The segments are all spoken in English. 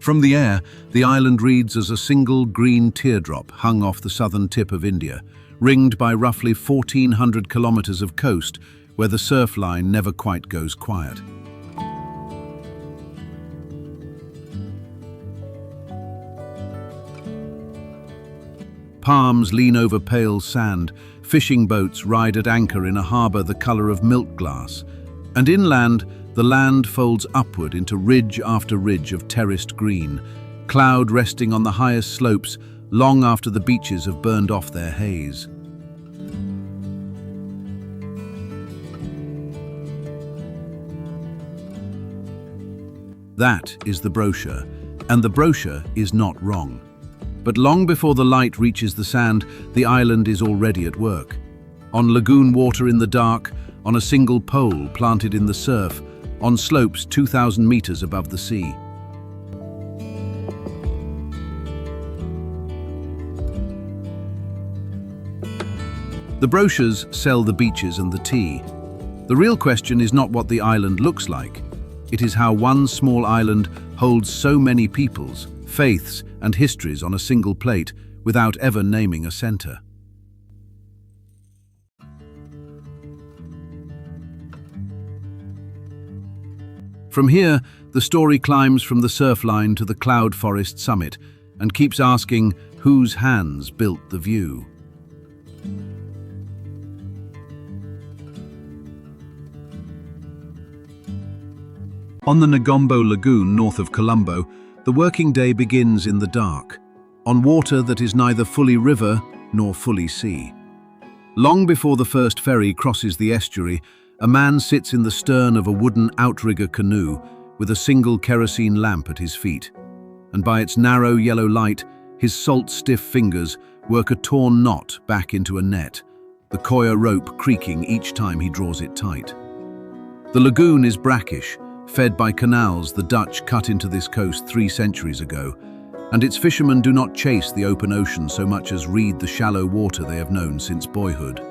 From the air, the island reads as a single green teardrop hung off the southern tip of India, ringed by roughly 1,400 kilometres of coast where the surf line never quite goes quiet. Palms lean over pale sand, fishing boats ride at anchor in a harbour the colour of milk glass, and inland, the land folds upward into ridge after ridge of terraced green, cloud resting on the highest slopes long after the beaches have burned off their haze. That is the brochure, and the brochure is not wrong. But long before the light reaches the sand, the island is already at work. On lagoon water in the dark, on a single pole planted in the surf, on slopes 2,000 meters above the sea. The brochures sell the beaches and the tea. The real question is not what the island looks like. It is how one small island holds so many peoples, faiths, and histories on a single plate without ever naming a center. From here, the story climbs from the surf line to the cloud forest summit and keeps asking whose hands built the view. On the Negombo Lagoon north of Colombo, the working day begins in the dark, on water that is neither fully river nor fully sea. Long before the first ferry crosses the estuary, a man sits in the stern of a wooden outrigger canoe with a single kerosene lamp at his feet, and by its narrow yellow light, his salt-stiff fingers work a torn knot back into a net, the coir rope creaking each time he draws it tight. The lagoon is brackish, fed by canals the Dutch cut into this coast 3 centuries ago, and its fishermen do not chase the open ocean so much as read the shallow water they have known since boyhood.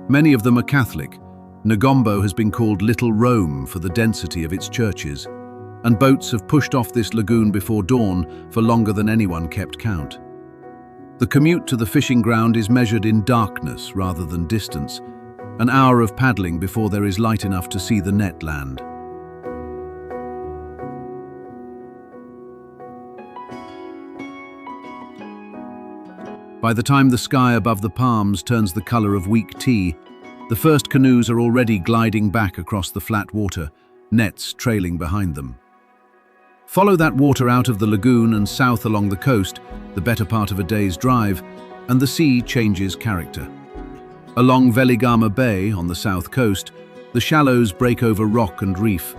Many of them are Catholic. Negombo has been called Little Rome for the density of its churches, and boats have pushed off this lagoon before dawn for longer than anyone kept count. The commute to the fishing ground is measured in darkness rather than distance, an hour of paddling before there is light enough to see the net land. By the time the sky above the palms turns the color of weak tea, the first canoes are already gliding back across the flat water, nets trailing behind them. Follow that water out of the lagoon and south along the coast, the better part of a day's drive, and the sea changes character. Along Veligama Bay on the south coast, the shallows break over rock and reef,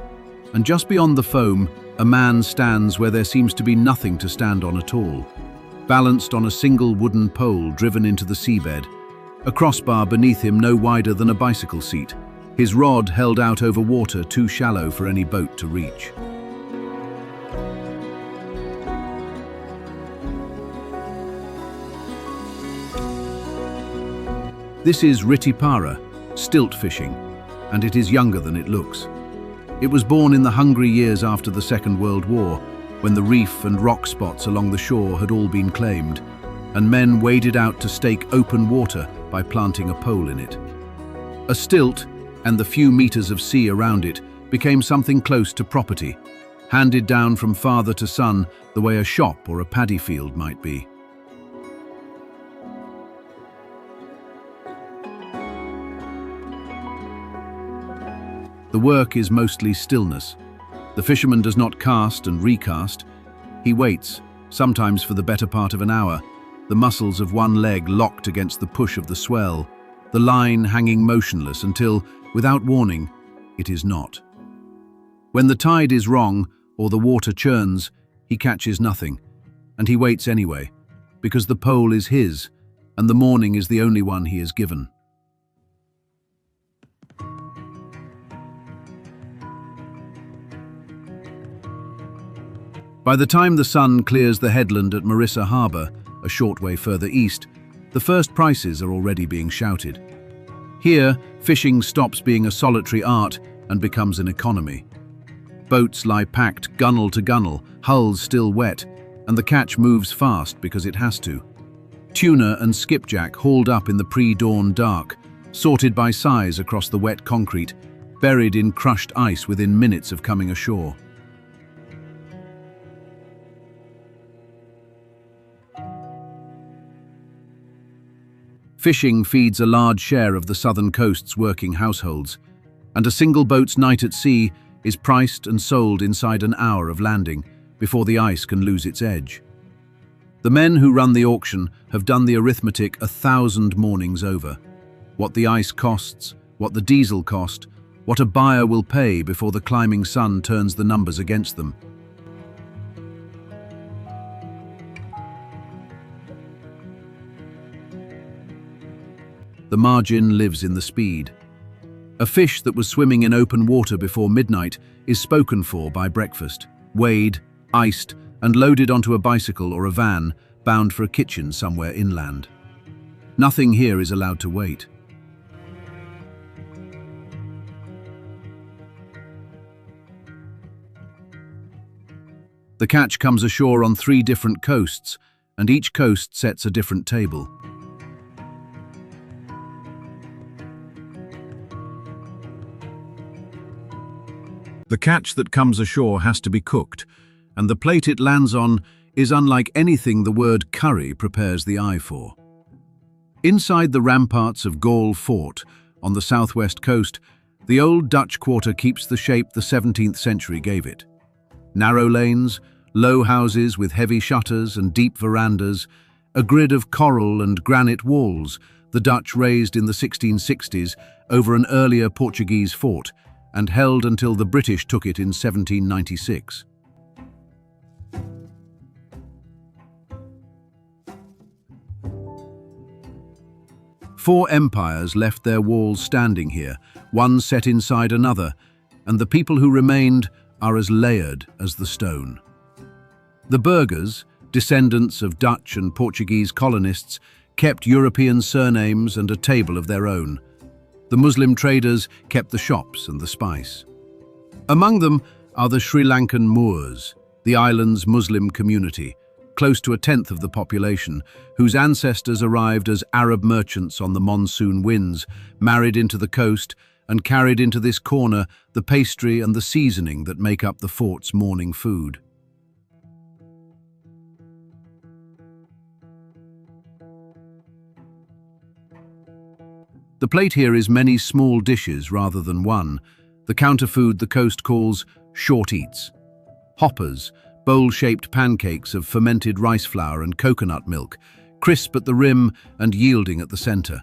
and just beyond the foam, a man stands where there seems to be nothing to stand on at all. Balanced on a single wooden pole driven into the seabed, a crossbar beneath him no wider than a bicycle seat, his rod held out over water too shallow for any boat to reach. This is Ritipara, stilt fishing, and it is younger than it looks. It was born in the hungry years after the Second World War, when the reef and rock spots along the shore had all been claimed, and men waded out to stake open water by planting a pole in it. A stilt, and the few meters of sea around it, became something close to property, handed down from father to son the way a shop or a paddy field might be. The work is mostly stillness. The fisherman does not cast and recast. He waits, sometimes for the better part of an hour, the muscles of one leg locked against the push of the swell, the line hanging motionless until, without warning, it is not. When the tide is wrong or the water churns, he catches nothing, and he waits anyway, because the pole is his, and the morning is the only one he is given. By the time the sun clears the headland at Marissa Harbour, a short way further east, the first prices are already being shouted. Here, fishing stops being a solitary art and becomes an economy. Boats lie packed gunwale to gunwale, hulls still wet, and the catch moves fast because it has to. Tuna and skipjack hauled up in the pre-dawn dark, sorted by size across the wet concrete, buried in crushed ice within minutes of coming ashore. Fishing feeds a large share of the southern coast's working households, and a single boat's night at sea is priced and sold inside an hour of landing, before the ice can lose its edge. The men who run the auction have done the arithmetic 1,000 mornings over. What the ice costs, what the diesel cost, what a buyer will pay before the climbing sun turns the numbers against them. The margin lives in the speed. A fish that was swimming in open water before midnight is spoken for by breakfast, weighed, iced, and loaded onto a bicycle or a van bound for a kitchen somewhere inland. Nothing here is allowed to wait. The catch comes ashore on 3 different coasts, and each coast sets a different table. The catch that comes ashore has to be cooked, and the plate it lands on is unlike anything the word curry prepares the eye for. Inside the ramparts of Gaul Fort, on the southwest coast, the old Dutch quarter keeps the shape the 17th century gave it. Narrow lanes, low houses with heavy shutters and deep verandas, a grid of coral and granite walls the Dutch raised in the 1660s over an earlier Portuguese fort, and held until the British took it in 1796. Four empires left their walls standing here, one set inside another, and the people who remained are as layered as the stone. The burghers, descendants of Dutch and Portuguese colonists, kept European surnames and a table of their own. The Muslim traders kept the shops and the spice. Among them are the Sri Lankan Moors, the island's Muslim community, close to 1/10 of the population, whose ancestors arrived as Arab merchants on the monsoon winds, married into the coast, and carried into this corner the pastry and the seasoning that make up the fort's morning food. The plate here is many small dishes rather than one, the counterfood the coast calls short eats. Hoppers, bowl-shaped pancakes of fermented rice flour and coconut milk, crisp at the rim and yielding at the center.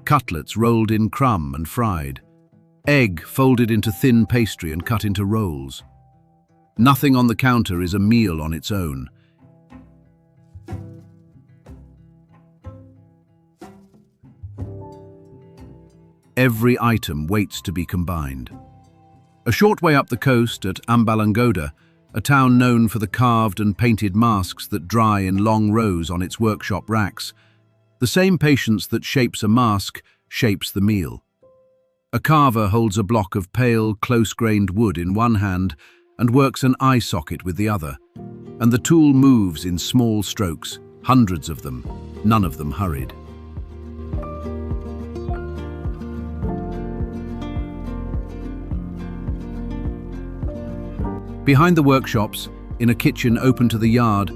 Cutlets rolled in crumb and fried. Egg folded into thin pastry and cut into rolls. Nothing on the counter is a meal on its own. Every item waits to be combined. A short way up the coast at Ambalangoda, a town known for the carved and painted masks that dry in long rows on its workshop racks, the same patience that shapes a mask shapes the meal. A carver holds a block of pale, close-grained wood in one hand and works an eye socket with the other, and the tool moves in small strokes, hundreds of them, none of them hurried. Behind the workshops, in a kitchen open to the yard,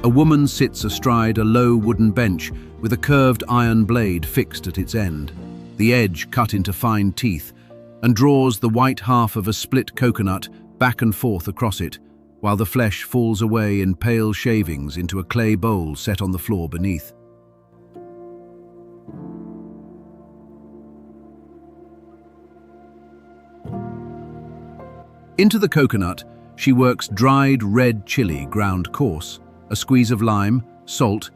a woman sits astride a low wooden bench with a curved iron blade fixed at its end, the edge cut into fine teeth, and draws the white half of a split coconut back and forth across it, while the flesh falls away in pale shavings into a clay bowl set on the floor beneath. Into the coconut, she works dried red chili ground coarse, a squeeze of lime, salt,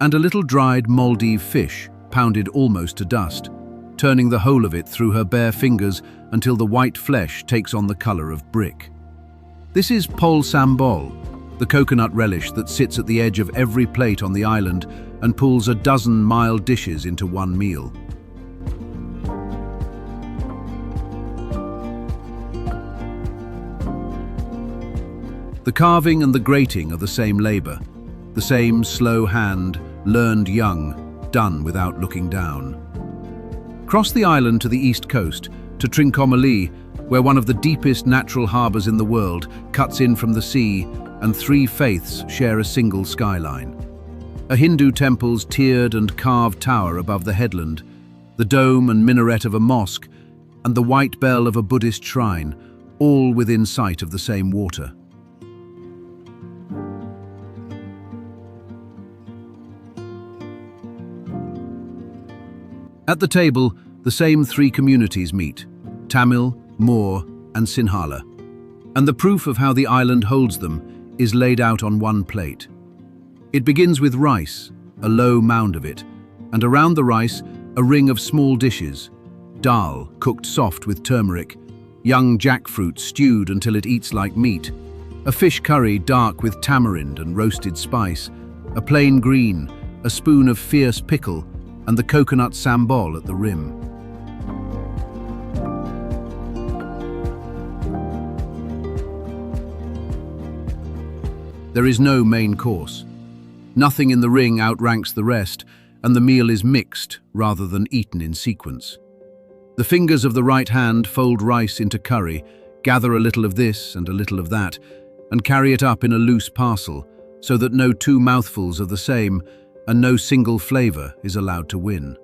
and a little dried Maldive fish pounded almost to dust, turning the whole of it through her bare fingers until the white flesh takes on the color of brick. This is pol sambol, the coconut relish that sits at the edge of every plate on the island and pulls a dozen mild dishes into one meal. The carving and the grating are the same labor, the same slow hand, learned young, done without looking down. Cross the island to the east coast, to Trincomalee, where one of the deepest natural harbours in the world cuts in from the sea, and three faiths share a single skyline. A Hindu temple's tiered and carved tower above the headland, the dome and minaret of a mosque, and the white bell of a Buddhist shrine, all within sight of the same water. At the table, the same three communities meet: Tamil, Moor, and Sinhala. And the proof of how the island holds them is laid out on one plate. It begins with rice, a low mound of it, and around the rice, a ring of small dishes: dal, cooked soft with turmeric; young jackfruit stewed until it eats like meat; a fish curry dark with tamarind and roasted spice; a plain green, a spoon of fierce pickle, and the coconut sambal at the rim. There is no main course. Nothing in the ring outranks the rest, and the meal is mixed rather than eaten in sequence. The fingers of the right hand fold rice into curry, gather a little of this and a little of that, and carry it up in a loose parcel, so that no two mouthfuls are the same, and no single flavour is allowed to win.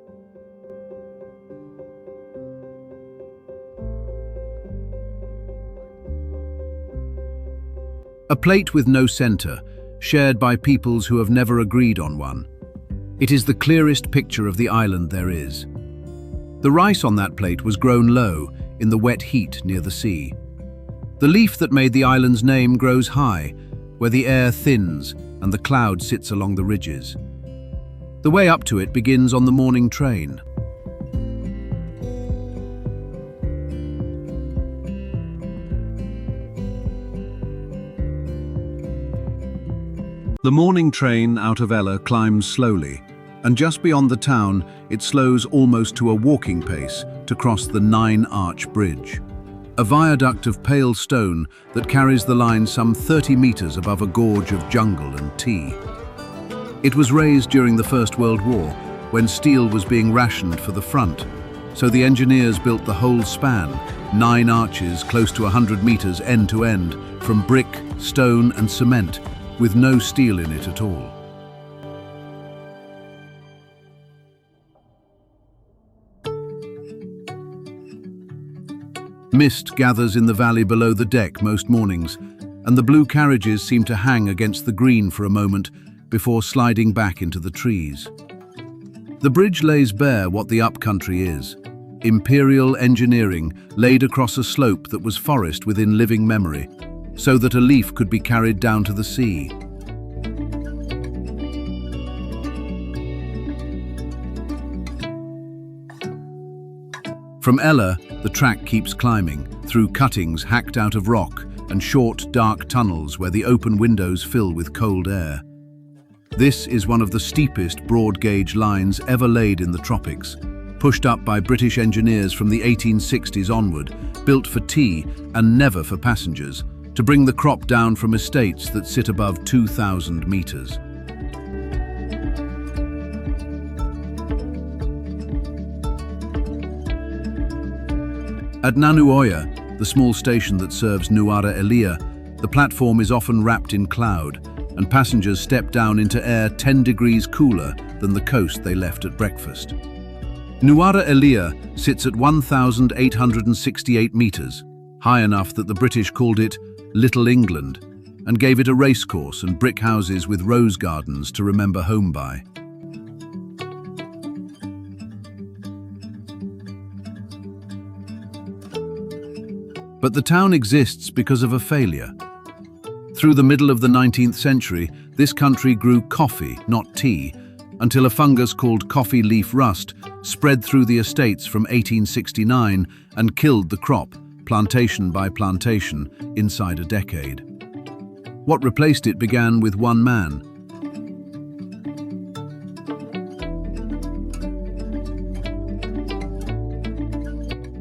A plate with no centre, shared by peoples who have never agreed on one. It is the clearest picture of the island there is. The rice on that plate was grown low, in the wet heat near the sea. The leaf that made the island's name grows high, where the air thins and the cloud sits along the ridges. The way up to it begins on the morning train. The morning train out of Ella climbs slowly, and just beyond the town it slows almost to a walking pace to cross the 9-arch bridge, a viaduct of pale stone that carries the line some 30 meters above a gorge of jungle and tea. It was raised during the First World War, when steel was being rationed for the front, so the engineers built the whole span, 9 arches close to 100 meters end to end, from brick, stone and cement, with no steel in it at all. Mist gathers in the valley below the deck most mornings, and the blue carriages seem to hang against the green for a moment before sliding back into the trees. The bridge lays bare what the upcountry is: imperial engineering laid across a slope that was forest within living memory, so that a leaf could be carried down to the sea. From Ella, the track keeps climbing, through cuttings hacked out of rock and short, dark tunnels where the open windows fill with cold air. This is one of the steepest broad-gauge lines ever laid in the tropics, pushed up by British engineers from the 1860s onward, built for tea and never for passengers, to bring the crop down from estates that sit above 2,000 meters. At Nanuoya, the small station that serves Nuara Eliya, the platform is often wrapped in cloud, and passengers step down into air 10 degrees cooler than the coast they left at breakfast. Nuara Eliya sits at 1,868 meters, high enough that the British called it Little England, and gave it a racecourse and brick houses with rose gardens to remember home by. But the town exists because of a failure. Through the middle of the 19th century, this country grew coffee, not tea, until a fungus called coffee leaf rust spread through the estates from 1869 and killed the crop, plantation by plantation, inside a decade. What replaced it began with one man.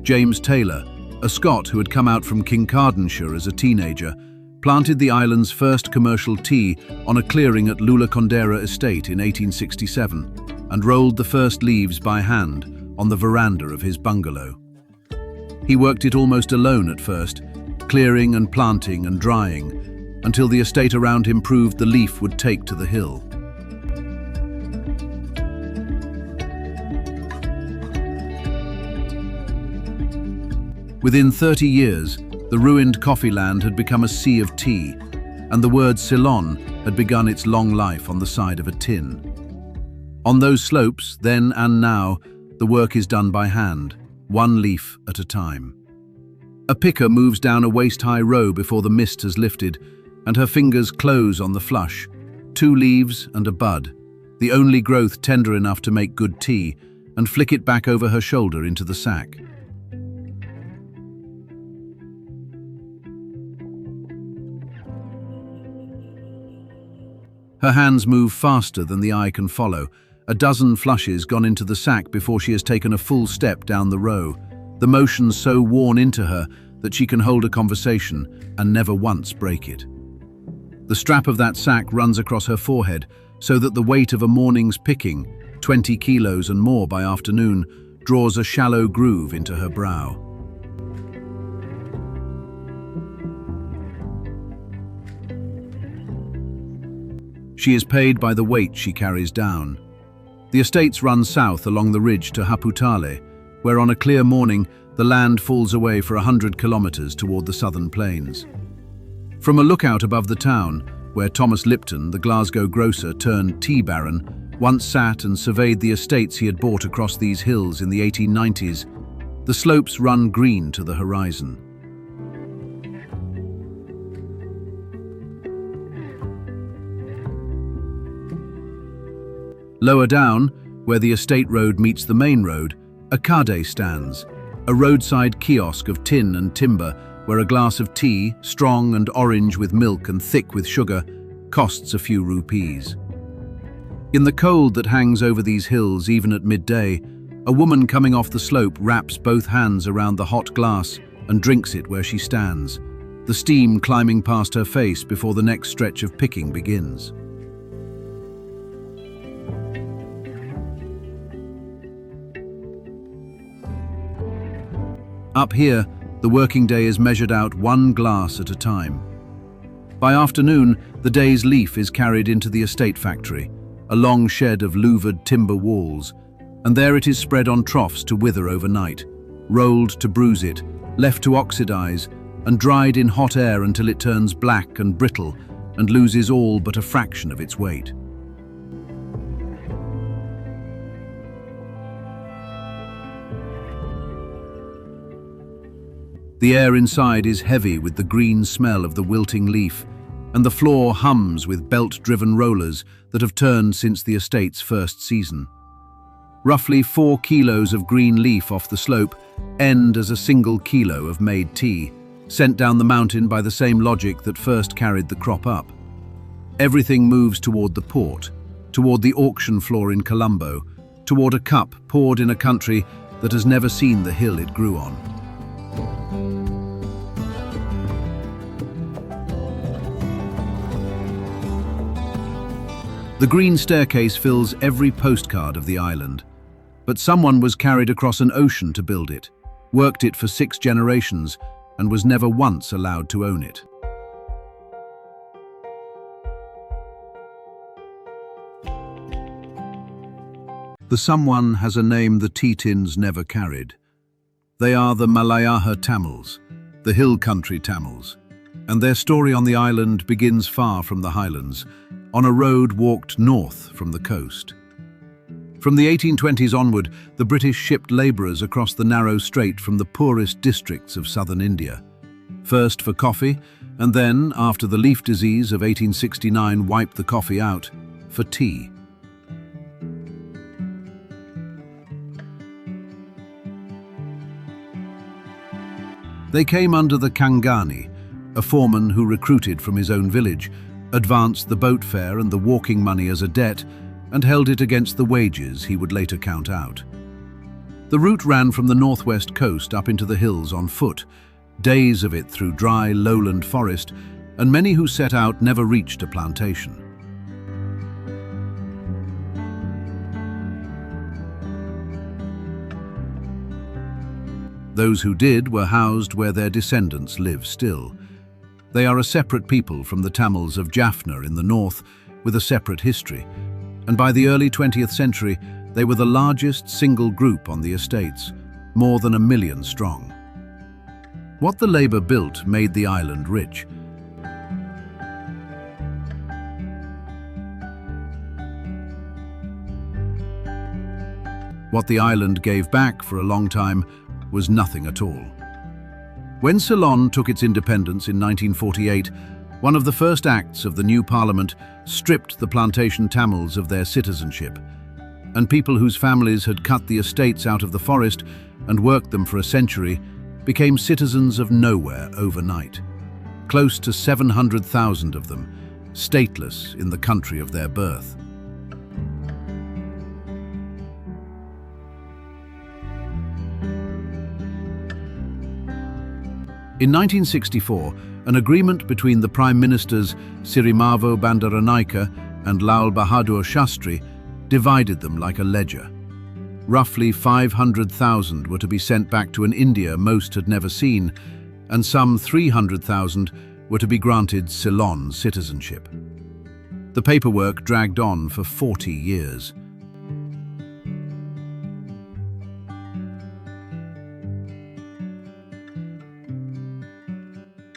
James Taylor, a Scot who had come out from Kincardineshire as a teenager, planted the island's first commercial tea on a clearing at Lulakondera Estate in 1867 and rolled the first leaves by hand on the veranda of his bungalow. He worked it almost alone at first, clearing and planting and drying, until the estate around him proved the leaf would take to the hill. Within 30 years, the ruined coffee land had become a sea of tea, and the word Ceylon had begun its long life on the side of a tin. On those slopes, then and now, the work is done by hand, one leaf at a time. A picker moves down a waist-high row before the mist has lifted, and her fingers close on the flush, 2 leaves and a bud, the only growth tender enough to make good tea, and flick it back over her shoulder into the sack. Her hands move faster than the eye can follow. A dozen flushes gone into the sack before she has taken a full step down the row, the motion so worn into her that she can hold a conversation and never once break it. The strap of that sack runs across her forehead so that the weight of a morning's picking, 20 kilos and more by afternoon, draws a shallow groove into her brow. She is paid by the weight she carries down. The estates run south along the ridge to Haputale, where on a clear morning the land falls away for 100 kilometres toward the southern plains. From a lookout above the town, where Thomas Lipton, the Glasgow grocer turned tea baron, once sat and surveyed the estates he had bought across these hills in the 1890s, the slopes run green to the horizon. Lower down, where the estate road meets the main road, a kade stands, a roadside kiosk of tin and timber where a glass of tea, strong and orange with milk and thick with sugar, costs a few rupees. In the cold that hangs over these hills even at midday, a woman coming off the slope wraps both hands around the hot glass and drinks it where she stands, the steam climbing past her face before the next stretch of picking begins. Up here, the working day is measured out one glass at a time. By afternoon, the day's leaf is carried into the estate factory, a long shed of louvered timber walls, and there it is spread on troughs to wither overnight, rolled to bruise it, left to oxidize, and dried in hot air until it turns black and brittle and loses all but a fraction of its weight. The air inside is heavy with the green smell of the wilting leaf, and the floor hums with belt-driven rollers that have turned since the estate's first season. Roughly 4 kilos of green leaf off the slope end as a single kilo of made tea, sent down the mountain by the same logic that first carried the crop up. Everything moves toward the port, toward the auction floor in Colombo, toward a cup poured in a country that has never seen the hill it grew on. The green staircase fills every postcard of the island, but someone was carried across an ocean to build it, worked it for 6 generations, and was never once allowed to own it. The someone has a name the Tetins never carried. They are the Malayaha Tamils, the hill country Tamils, and their story on the island begins far from the highlands, on a road walked north from the coast. From the 1820s onward, the British shipped labourers across the narrow strait from the poorest districts of southern India, first for coffee, and then, after the leaf disease of 1869 wiped the coffee out, for tea. They came under the Kangani, a foreman who recruited from his own village, advanced the boat fare and the walking money as a debt, and held it against the wages he would later count out. The route ran from the northwest coast up into the hills on foot, days of it through dry lowland forest, and many who set out never reached a plantation. Those who did were housed where their descendants live still. They are a separate people from the Tamils of Jaffna in the north, with a separate history, and by the early 20th century they were the largest single group on the estates, more than 1 million strong. What the Labour built made the island rich. What the island gave back for a long time was nothing at all. When Ceylon took its independence in 1948, one of the first acts of the new parliament stripped the plantation Tamils of their citizenship, and people whose families had cut the estates out of the forest and worked them for a century became citizens of nowhere overnight. Close to 700,000 of them, stateless in the country of their birth. In 1964, an agreement between the Prime Ministers Sirimavo Bandaranaike and Lal Bahadur Shastri divided them like a ledger. Roughly 500,000 were to be sent back to an India most had never seen, and some 300,000 were to be granted Ceylon citizenship. The paperwork dragged on for 40 years.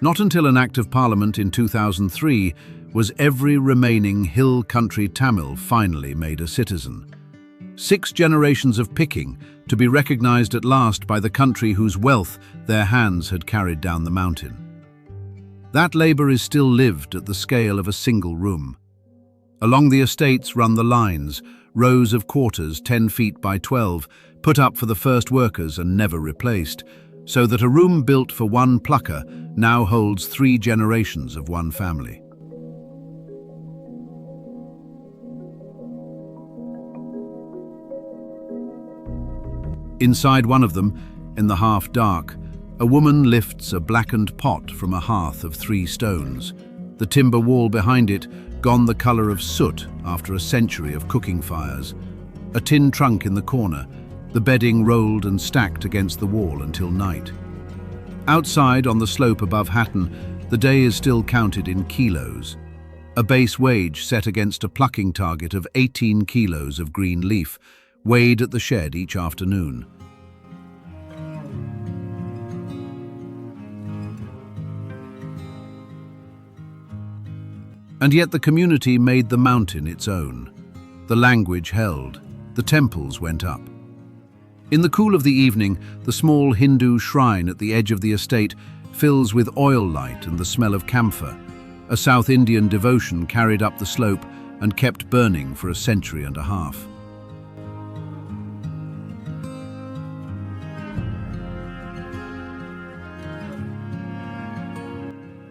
Not until an Act of Parliament in 2003 was every remaining hill country Tamil finally made a citizen. 6 generations of picking to be recognised at last by the country whose wealth their hands had carried down the mountain. That labour is still lived at the scale of a single room. Along the estates run the lines, rows of quarters 10 feet by 12, put up for the first workers and never replaced, so that a room built for one plucker now holds 3 generations of one family. Inside one of them, in the half-dark, a woman lifts a blackened pot from a hearth of 3 stones, the timber wall behind it gone the colour of soot after a century of cooking fires, a tin trunk in the corner, the bedding rolled and stacked against the wall until night. Outside, on the slope above Hatton, the day is still counted in kilos, a base wage set against a plucking target of 18 kilos of green leaf, weighed at the shed each afternoon. And yet the community made the mountain its own. The language held, the temples went up. In the cool of the evening, the small Hindu shrine at the edge of the estate fills with oil light and the smell of camphor, a South Indian devotion carried up the slope and kept burning for a century and a half.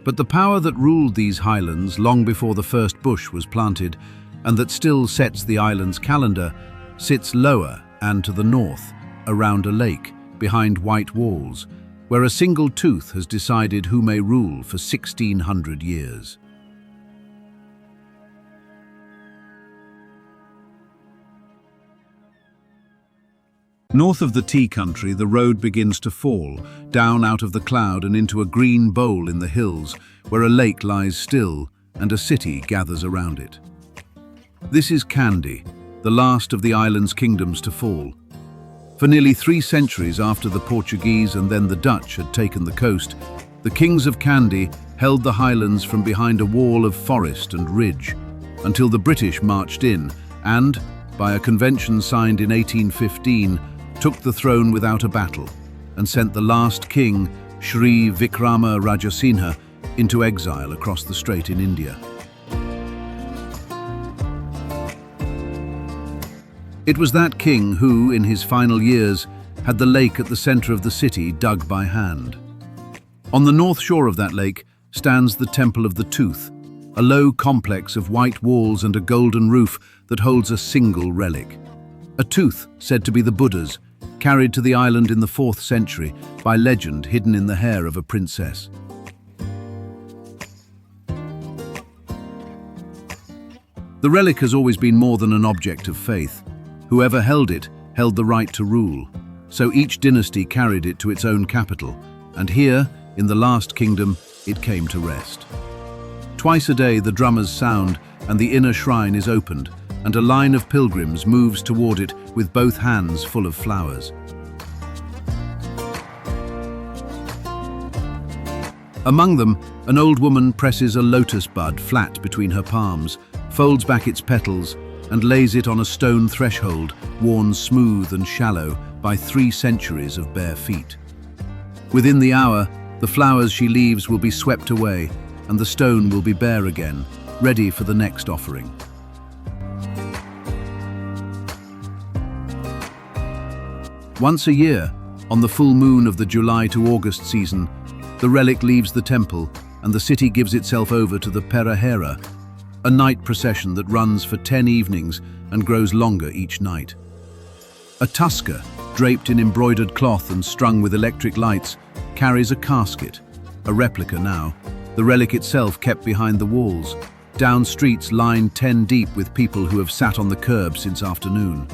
But the power that ruled these highlands long before the first bush was planted, and that still sets the island's calendar, sits lower and to the north, around a lake, behind white walls, where a single tooth has decided who may rule for 1,600 years. North of the tea country, the road begins to fall, down out of the cloud and into a green bowl in the hills, where a lake lies still and a city gathers around it. This is Kandy, the last of the island's kingdoms to fall. For nearly 3 centuries after the Portuguese and then the Dutch had taken the coast, the kings of Kandy held the highlands from behind a wall of forest and ridge, until the British marched in and, by a convention signed in 1815, took the throne without a battle and sent the last king, Sri Vikrama Rajasinha, into exile across the strait in India. It was that king who, in his final years, had the lake at the centre of the city dug by hand. On the north shore of that lake stands the Temple of the Tooth, a low complex of white walls and a golden roof that holds a single relic. A tooth said to be the Buddha's, carried to the island in the 4th century by legend hidden in the hair of a princess. The relic has always been more than an object of faith. Whoever held it held the right to rule, so each dynasty carried it to its own capital, and here, in the last kingdom, it came to rest. Twice a day the drummers sound, and the inner shrine is opened, and a line of pilgrims moves toward it with both hands full of flowers. Among them, an old woman presses a lotus bud flat between her palms, folds back its petals, and lays it on a stone threshold worn smooth and shallow by 3 centuries of bare feet. Within the hour, the flowers she leaves will be swept away, and the stone will be bare again, ready for the next offering. Once a year, on the full moon of the July to August season, the relic leaves the temple and the city gives itself over to the Perahera, a night procession that runs for 10 evenings and grows longer each night. A tusker, draped in embroidered cloth and strung with electric lights, carries a casket, a replica now, the relic itself kept behind the walls, down streets lined 10 deep with people who have sat on the curb since afternoon.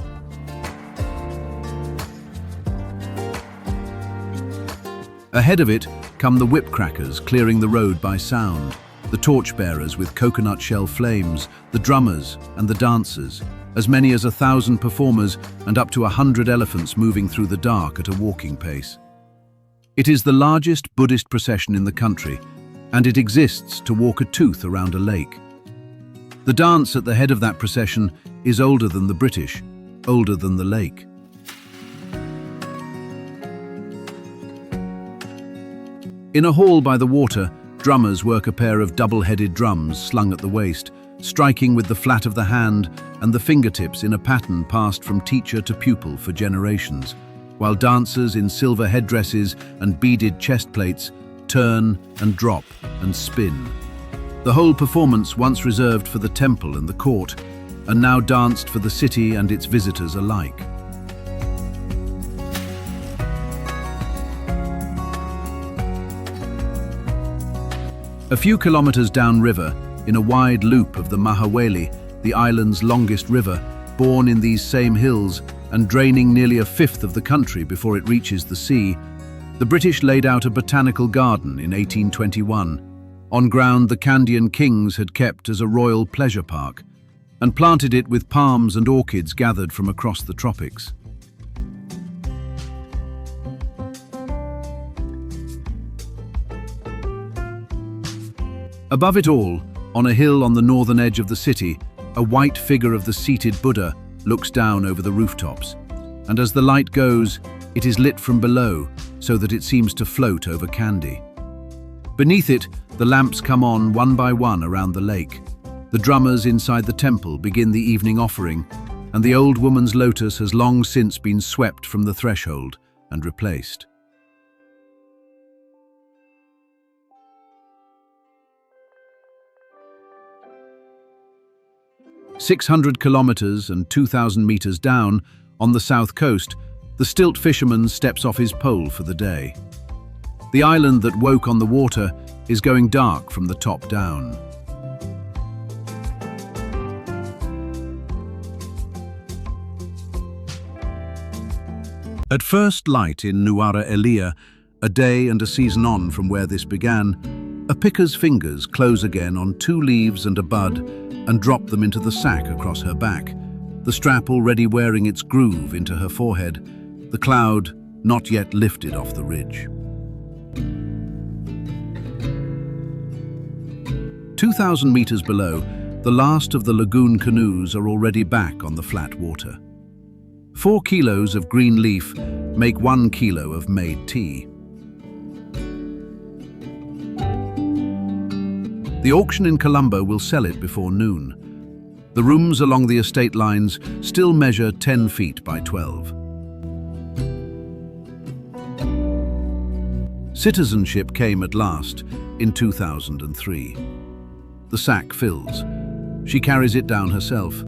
Ahead of it come the whipcrackers clearing the road by sound, the torchbearers with coconut shell flames, the drummers and the dancers, as many as 1,000 performers and up to 100 elephants moving through the dark at a walking pace. It is the largest Buddhist procession in the country, and it exists to walk a tooth around a lake. The dance at the head of that procession is older than the British, older than the lake. In a hall by the water, drummers work a pair of double-headed drums slung at the waist, striking with the flat of the hand and the fingertips in a pattern passed from teacher to pupil for generations, while dancers in silver headdresses and beaded chest plates turn and drop and spin. The whole performance, once reserved for the temple and the court, and now danced for the city and its visitors alike. A few kilometres downriver, in a wide loop of the Mahaweli, the island's longest river, born in these same hills and draining nearly a fifth of the country before it reaches the sea, the British laid out a botanical garden in 1821, on ground the Kandyan kings had kept as a royal pleasure park, and planted it with palms and orchids gathered from across the tropics. Above it all, on a hill on the northern edge of the city, a white figure of the seated Buddha looks down over the rooftops, and as the light goes, it is lit from below so that it seems to float over Kandy. Beneath it, the lamps come on one by one around the lake. The drummers inside the temple begin the evening offering, and the old woman's lotus has long since been swept from the threshold and replaced. "600 kilometres and 2,000 metres down, on the south coast, the stilt fisherman steps off his pole for the day. The island that woke on the water is going dark from the top down. At first light in Nuara Elia, a day and a season on from where this began, a picker's fingers close again on 2 leaves and a bud and drop them into the sack across her back, the strap already wearing its groove into her forehead, the cloud not yet lifted off the ridge. 2,000 metres below, the last of the lagoon canoes are already back on the flat water. 4 kilos of green leaf make 1 kilo of made tea. The auction in Colombo will sell it before noon. The rooms along the estate lines still measure 10 feet by 12. Citizenship came at last in 2003. The sack fills. She carries it down herself.